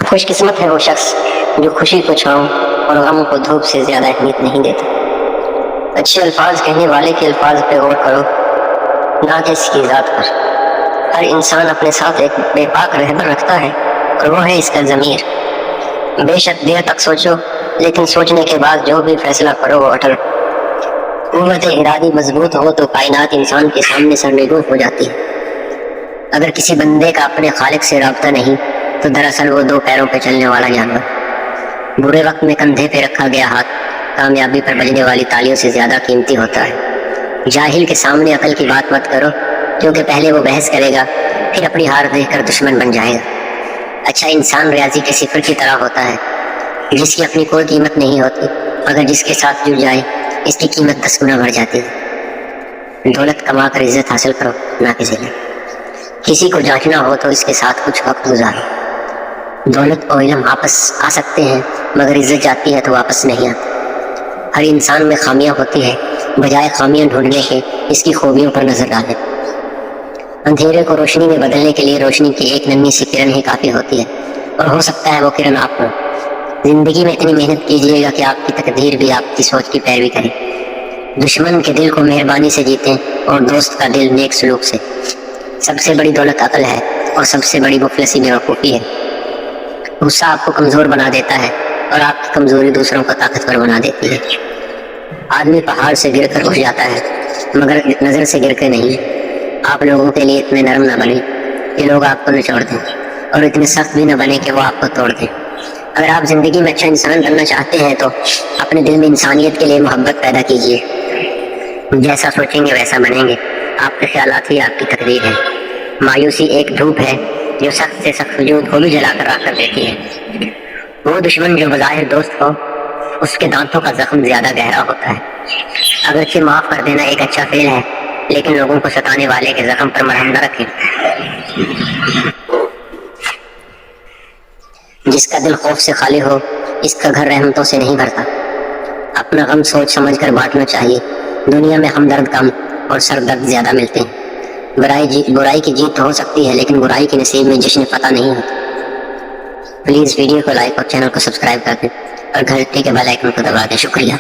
خوش قسمت ہے وہ شخص جو خوشی کو چھاؤں اور غم کو دھوپ سے زیادہ اہمیت نہیں دیتا۔ اچھے الفاظ کہنے والے کے الفاظ پہ غور کرو، نہ کہ اس کی ذات پر۔ ہر انسان اپنے ساتھ ایک بے پاک رہبر رکھتا ہے اور وہ ہے اس کا ضمیر۔ بے شک دیر تک سوچو، لیکن سوچنے کے بعد جو بھی فیصلہ کرو وہ اٹل۔ قوت ارادی مضبوط ہو تو کائنات انسان کے سامنے سرنگوں ہو جاتی ہے۔ اگر کسی بندے کا اپنے خالق سے رابطہ نہیں تو دراصل وہ دو پیروں پہ چلنے والا جانور۔ برے وقت میں کندھے پہ رکھا گیا ہاتھ کامیابی پر بجنے والی تالیوں سے زیادہ قیمتی ہوتا ہے۔ جاہل کے سامنے عقل کی بات مت کرو، کیونکہ پہلے وہ بحث کرے گا، پھر اپنی ہار دیکھ کر دشمن بن جائے گا۔ اچھا انسان ریاضی کے صفر کی طرح ہوتا ہے، جس کی اپنی کوئی قیمت نہیں ہوتی، مگر جس کے ساتھ جڑ جائے اس کی قیمت 10 گنا بڑھ جاتی ہے۔ دولت کما کر عزت حاصل کرو، نہ کہ ذلت۔ کسی کو جانچنا ہو تو اس کے ساتھ کچھ وقت گزارو۔ دولت اور علم آپس آ سکتے ہیں، مگر عزت جاتی ہے تو واپس نہیں آتی۔ ہر انسان میں خامیاں ہوتی ہے، بجائے خامیاں ڈھونڈنے کے اس کی خوبیوں پر نظر ڈالیں۔ اندھیرے کو روشنی میں بدلنے کے لیے روشنی کی ایک ننھی سی کرن ہی کافی ہوتی ہے، اور ہو سکتا ہے وہ کرن آپ ہو۔ زندگی میں اتنی محنت کیجیے گا کہ آپ کی تقدیر بھی آپ کی سوچ کی پیروی کرے۔ دشمن کے دل کو مہربانی سے جیتیں اور دوست کا دل نیک سلوک سے۔ سب سے بڑی دولت عقل ہے اور سب سے بڑی مفلسی بیوقوفی ہے۔ غصہ آپ کو کمزور بنا دیتا ہے اور آپ کی کمزوری دوسروں کو طاقتور بنا دیتی ہے۔ آدمی پہاڑ سے گر کر اٹھ جاتا ہے، مگر نظر سے گر کے نہیں۔ آپ لوگوں کے لیے اتنے نرم نہ بنیں کہ لوگ آپ کو نچوڑ دیں، اور اتنے سخت بھی نہ بنیں کہ وہ آپ کو توڑ دیں۔ اگر آپ زندگی میں اچھا انسان بننا چاہتے ہیں تو اپنے دل میں انسانیت کے لیے محبت پیدا کیجیے۔ جیسا سوچیں گے ویسا بنیں گے۔ آپ کے خیالات ہی آپ کی تقدیر ہے۔ مایوسی ایک دھوپ ہے جو سخت سے سخت وجود کو بھی جلا کر راکھ کر دیتی ہے۔ وہ دشمن جو بظاہر دوست ہو، اس کے دانتوں کا زخم زیادہ گہرا ہوتا ہے۔ اگرچہ معاف کر دینا ایک اچھا فعل ہے، لیکن لوگوں کو ستانے والے کے زخم پر مرہم نہ رکھیں۔ جس کا دل خوف سے خالی ہو، اس کا گھر رحمتوں سے نہیں بھرتا۔ اپنا غم سوچ سمجھ کر بانٹنا چاہیے۔ دنیا میں ہمدرد کم اور سر درد زیادہ ملتے ہیں۔ برائی کی جیت تو ہو سکتی ہے، لیکن برائی کے نصیب میں جشن فتح نہیں ہوتا۔ پلیز ویڈیو کو لائک اور چینل کو سبسکرائب کر دیں اور گھنٹی کے بیل آئیکن کو دبا دیں۔ شکریہ۔